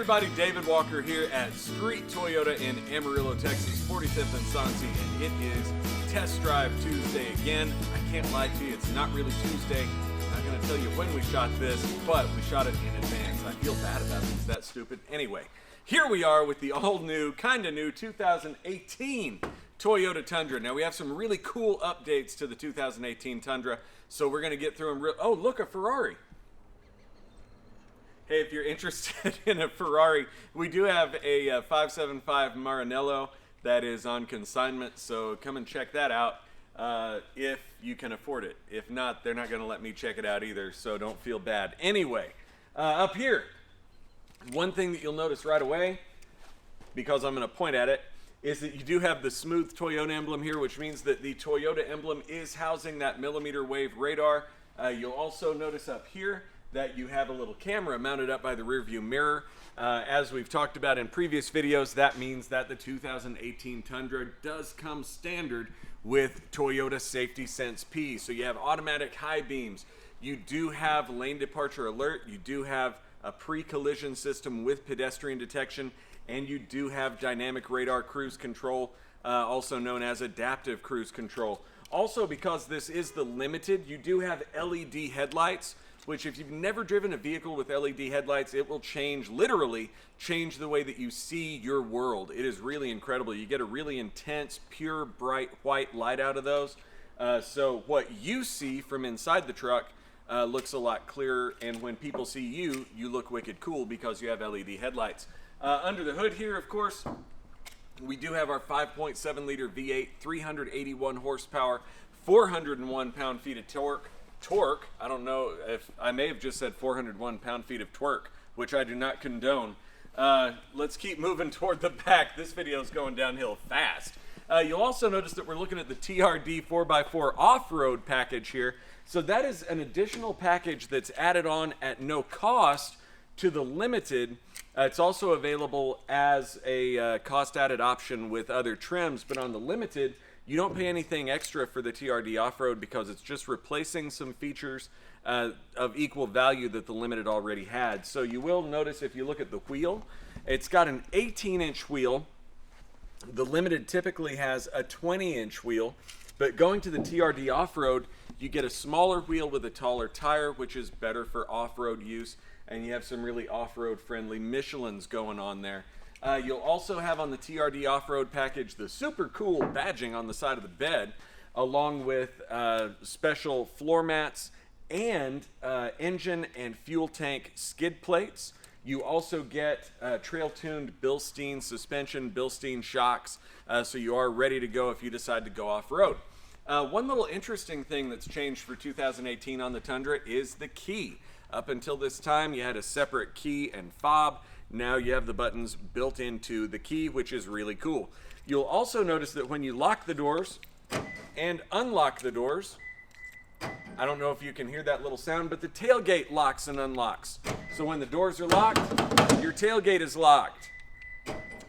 everybody, David Walker here at Street Toyota in Amarillo, Texas, 45th and Sonsi, and it is Test Drive Tuesday again. I can't lie to you, it's not really Tuesday. I'm not going to tell you when we shot this, but we shot it in advance. I feel bad about it, it's that stupid. Anyway, here we are with the all-new, kinda new 2018 Toyota Tundra. Now we have some really cool updates to the 2018 Tundra, so we're going to get through them oh, look, a Ferrari. Hey, if you're interested in a Ferrari, we do have a 575 Maranello that is on consignment, so come and check that out if you can afford it. If not, they're not going to let me check it out either, so don't feel bad. Anyway, up here, one thing that you'll notice right away, because I'm going to point at it, is that you do have the smooth Toyota emblem here, which means that the Toyota emblem is housing that millimeter wave radar. You'll also notice up here that you have a little camera mounted up by the rear view mirror. As we've talked about in previous videos, that means that the 2018 Tundra does come standard with Toyota Safety Sense P. So you have automatic high beams, you do have lane departure alert, you do have a pre-collision system with pedestrian detection, and you do have dynamic radar cruise control, also known as adaptive cruise control. Also, because this is the Limited, you do have LED headlights, which if you've never driven a vehicle with LED headlights, it will literally change the way that you see your world. It is really incredible. You get a really intense, pure, bright white light out of those. So what you see from inside the truck looks a lot clearer, and when people see you, you look wicked cool because you have LED headlights. Under the hood here, of course, we do have our 5.7 liter V8, 381 horsepower, 401 pound-feet of torque. I don't know if I may have just said 401 pound-feet of twerk, which I do not condone. Let's keep moving toward the back. This video is going downhill fast. You'll also notice that we're looking at the TRD 4x4 off-road package here. So that is an additional package that's added on at no cost to the Limited. It's also available as a cost-added option with other trims, but on the Limited, you don't pay anything extra for the TRD off-road because it's just replacing some features of equal value that the Limited already had. So you will notice if you look at the wheel, it's got an 18-inch wheel. The Limited typically has a 20-inch wheel, but going to the TRD off-road, you get a smaller wheel with a taller tire, which is better for off-road use, and you have some really off-road friendly Michelins going on there. You'll also have on the TRD off-road package the super cool badging on the side of the bed, along with special floor mats and engine and fuel tank skid plates. You also get trail-tuned Bilstein suspension, Bilstein shocks, so you are ready to go if you decide to go off-road. One little interesting thing that's changed for 2018 on the Tundra is the key. Up until this time, you had a separate key and fob. Now you have the buttons built into the key, which is really cool. You'll also notice that when you lock the doors and unlock the doors, I don't know if you can hear that little sound, but the tailgate locks and unlocks. So when the doors are locked, your tailgate is locked.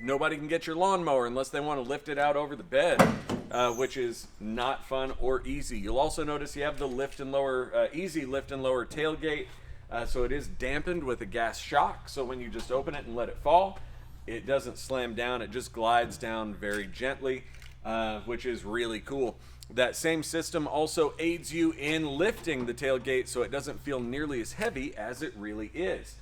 Nobody can get your lawnmower unless they want to lift it out over the bed, which is not fun or easy. You'll also notice you have the lift and lower, easy lift and lower tailgate. So it is dampened with a gas shock, so when you just open it and let it fall, it doesn't slam down, it just glides down very gently, which is really cool. That same system also aids you in lifting the tailgate so it doesn't feel nearly as heavy as it really is.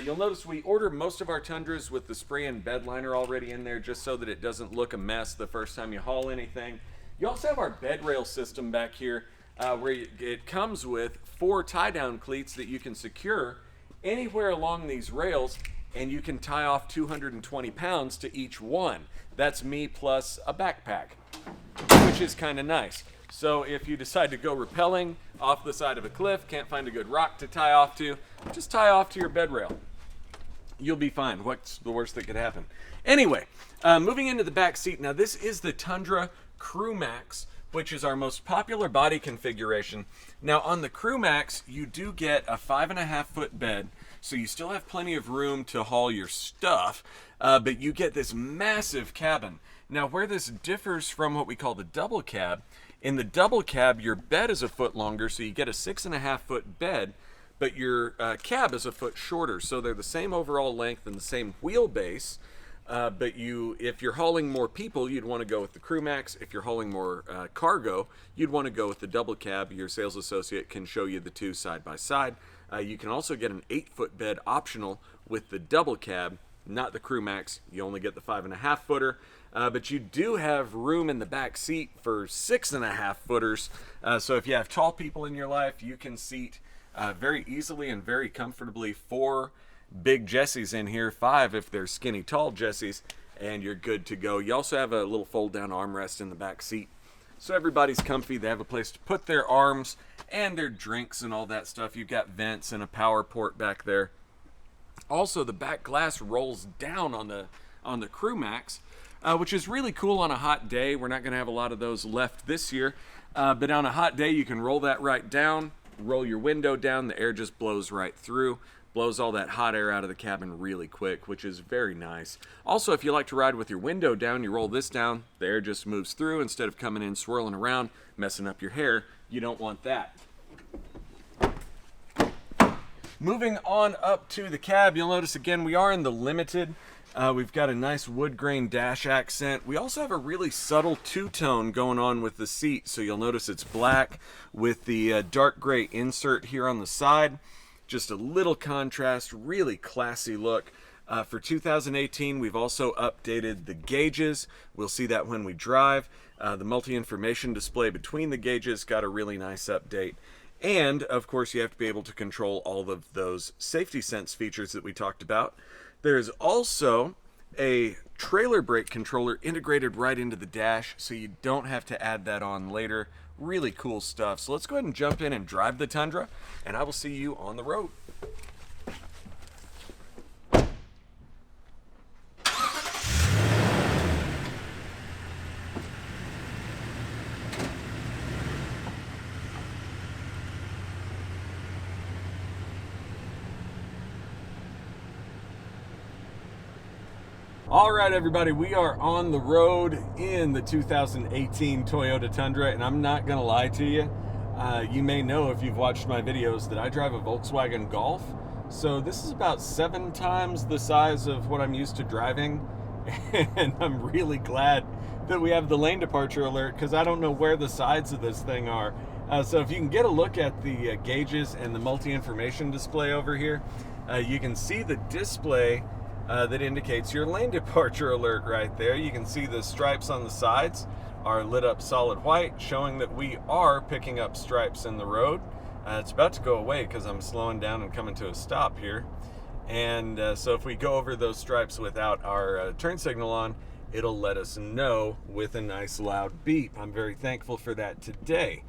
You'll notice we order most of our Tundras with the spray and bed liner already in there just so that it doesn't look a mess the first time you haul anything. You also have our bed rail system back here, where it comes with 4 tie-down cleats that you can secure anywhere along these rails, and you can tie off 220 pounds to each one. That's me plus a backpack, which is kind of nice. So if you decide to go rappelling off the side of a cliff, can't find a good rock to tie off to, just tie off to your bed rail. You'll be fine. What's the worst that could happen? Anyway, moving into the back seat. Now this is the Tundra Crew Max, which is our most popular body configuration. Now on the Crew Max, you do get a 5.5-foot bed, so you still have plenty of room to haul your stuff, but you get this massive cabin. Now where this differs from what we call the double cab, in the double cab your bed is a foot longer, so you get a 6.5-foot bed, but your cab is a foot shorter, so they're the same overall length and the same wheelbase. But if you're hauling more people, you'd want to go with the Crew Max. If you're hauling more cargo, you'd want to go with the double cab. Your sales associate can show you the two side by side. You can also get an 8-foot bed optional with the double cab, not the Crew Max. You only get the 5.5 footer. But you do have room in the back seat for 6.5 footers. So if you have tall people in your life, you can seat very easily and very comfortably 4 big Jessies in here, 5 if they're skinny tall Jessies, and you're good to go. You also have a little fold down armrest in the back seat, so everybody's comfy. They have a place to put their arms and their drinks and all that stuff. You've got vents and a power port back there. Also, the back glass rolls down on the Crew Max, which is really cool on a hot day. We're not going to have a lot of those left this year, but on a hot day you can roll that right down, roll your window down, the air just blows right through. Blows all that hot air out of the cabin really quick, which is very nice. Also, if you like to ride with your window down, you roll this down, the air just moves through instead of coming in swirling around, messing up your hair. You don't want that. Moving on up to the cab, you'll notice again we are in the Limited. We've got a nice wood grain dash accent. We also have a really subtle two-tone going on with the seat, so you'll notice it's black with the dark gray insert here on the side. Just a little contrast, really classy look. For 2018, we've also updated the gauges. We'll see that when we drive. The multi-information display between the gauges got a really nice update. And, of course, you have to be able to control all of those safety sense features that we talked about. There's also a trailer brake controller integrated right into the dash, so you don't have to add that on later. Really cool stuff. So let's go ahead and jump in and drive the Tundra, and I will see you on the road. All right, everybody, we are on the road in the 2018 Toyota Tundra, and I'm not gonna lie to you. You may know if you've watched my videos that I drive a Volkswagen Golf. So this is about 7 times the size of what I'm used to driving. And I'm really glad that we have the lane departure alert, because I don't know where the sides of this thing are. So if you can get a look at the gauges and the multi-information display over here, you can see the display that indicates your lane departure alert right there. You can see the stripes on the sides are lit up solid white, showing that we are picking up stripes in the road. It's about to go away because I'm slowing down and coming to a stop here. And so if we go over those stripes without our turn signal on, it'll let us know with a nice loud beep. I'm very thankful for that today.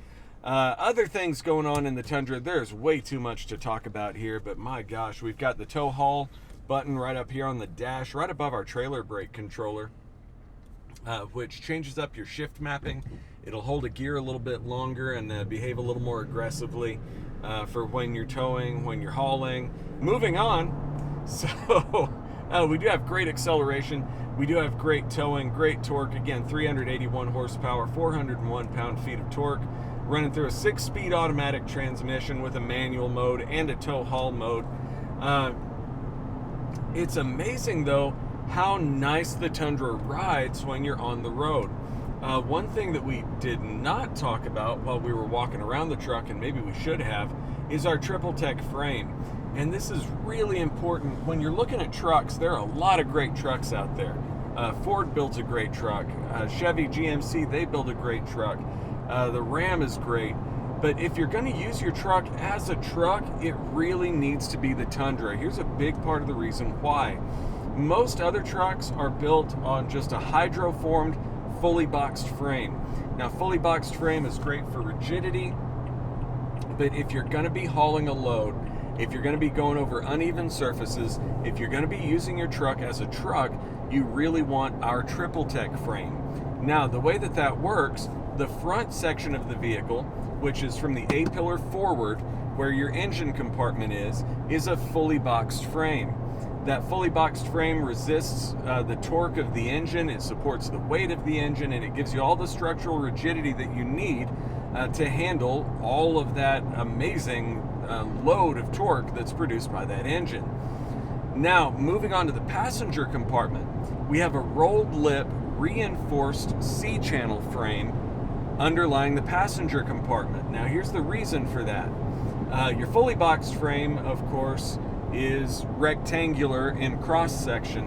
Other things going on in the Tundra, there's way too much to talk about here, but my gosh, we've got the tow haul button right up here on the dash, right above our trailer brake controller, which changes up your shift mapping. It'll hold a gear a little bit longer and behave a little more aggressively for when you're towing, when you're hauling. Moving on, so we do have great acceleration. We do have great towing, great torque. Again, 381 horsepower, 401 pound-feet of torque, running through a 6-speed automatic transmission with a manual mode and a tow haul mode. It's amazing, though, how nice the Tundra rides when you're on the road. One thing that we did not talk about while we were walking around the truck, and maybe we should have, is our triple tech frame. And this is really important. When you're looking at trucks, there are a lot of great trucks out there. Ford builds a great truck. Chevy, GMC, they build a great truck. The Ram is great. But if you're going to use your truck as a truck, it really needs to be the Tundra. Here's a big part of the reason why. Most other trucks are built on just a hydroformed, fully boxed frame. Now, fully boxed frame is great for rigidity, but if you're going to be hauling a load, if you're going to be going over uneven surfaces, if you're going to be using your truck as a truck, you really want our triple tech frame. Now, the way that works, the front section of the vehicle, which is from the A-pillar forward, where your engine compartment is a fully boxed frame. That fully boxed frame resists the torque of the engine, it supports the weight of the engine, and it gives you all the structural rigidity that you need to handle all of that amazing load of torque that's produced by that engine. Now, moving on to the passenger compartment, we have a rolled lip reinforced C-channel frame underlying the passenger compartment. Now, here's the reason for that. Your fully boxed frame, of course, is rectangular in cross section.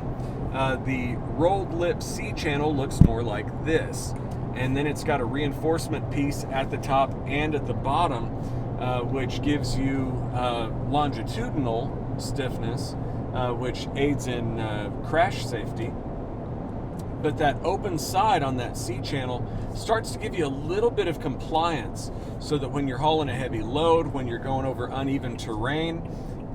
The rolled lip C-channel looks more like this. And then it's got a reinforcement piece at the top and at the bottom, which gives you longitudinal stiffness, which aids in crash safety. But that open side on that C-channel starts to give you a little bit of compliance, so that when you're hauling a heavy load, when you're going over uneven terrain,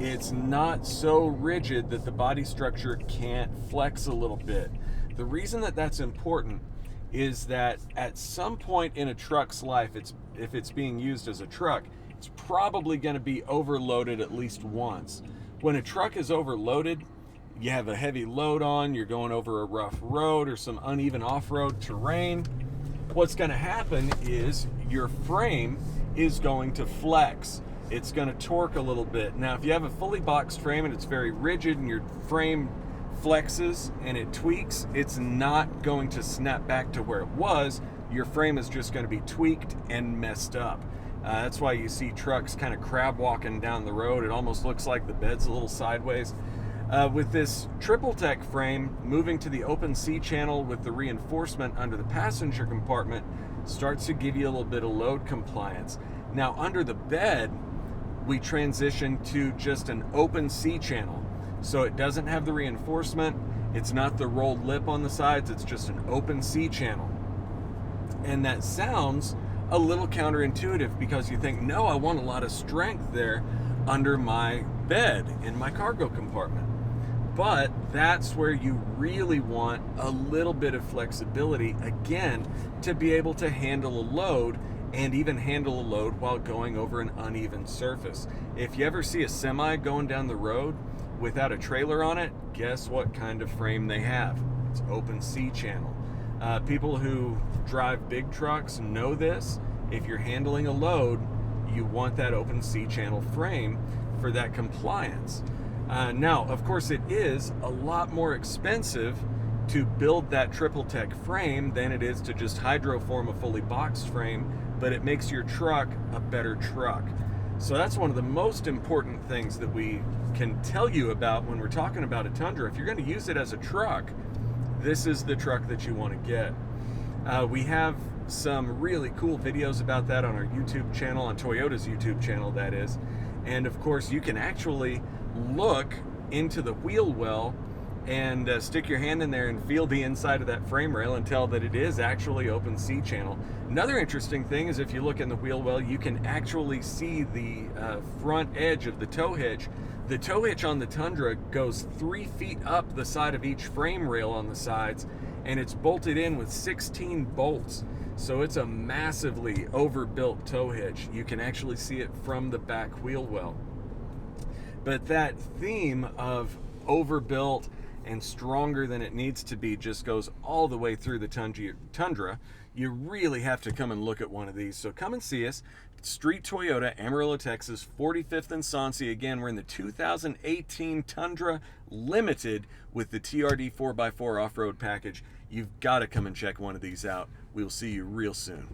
it's not so rigid that the body structure can't flex a little bit. The reason that that's important is that at some point in a truck's life, if it's being used as a truck, it's probably going to be overloaded at least once. When a truck is overloaded, you have a heavy load on, you're going over a rough road or some uneven off-road terrain, what's going to happen is your frame is going to flex. It's going to torque a little bit. Now, if you have a fully boxed frame and it's very rigid and your frame flexes and it tweaks, it's not going to snap back to where it was. Your frame is just going to be tweaked and messed up. That's why you see trucks kind of crab walking down the road. It almost looks like the bed's a little sideways. With this triple tech frame, moving to the open C-channel with the reinforcement under the passenger compartment starts to give you a little bit of load compliance. Now, under the bed, we transition to just an open C-channel. So it doesn't have the reinforcement, it's not the rolled lip on the sides, it's just an open C-channel. And that sounds a little counterintuitive, because you think, no, I want a lot of strength there under my bed in my cargo compartment. But that's where you really want a little bit of flexibility, again, to be able to handle a load, and even handle a load while going over an uneven surface. If you ever see a semi going down the road without a trailer on it, guess what kind of frame they have? It's open C-channel. People who drive big trucks know this. If you're handling a load, you want that open C-channel frame for that compliance. Now, of course, it is a lot more expensive to build that triple tech frame than it is to just hydroform a fully boxed frame, but it makes your truck a better truck. So that's one of the most important things that we can tell you about when we're talking about a Tundra. If you're going to use it as a truck, this is the truck that you want to get. We have some really cool videos about that on our YouTube channel, on Toyota's YouTube channel, that is. And of course, you can actually look into the wheel well and stick your hand in there and feel the inside of that frame rail and tell that it is actually open C-channel. Another interesting thing is, if you look in the wheel well, you can actually see the front edge of the tow hitch. The tow hitch on the Tundra goes 3 feet up the side of each frame rail on the sides, and it's bolted in with 16 bolts. So it's a massively overbuilt tow hitch. You can actually see it from the back wheel well. But that theme of overbuilt and stronger than it needs to be just goes all the way through the Tundra. You really have to come and look at one of these. So come and see us. Street Toyota, Amarillo, Texas, 45th and Soncy. Again, we're in the 2018 Tundra Limited with the TRD 4x4 off-road package. You've got to come and check one of these out. We'll see you real soon.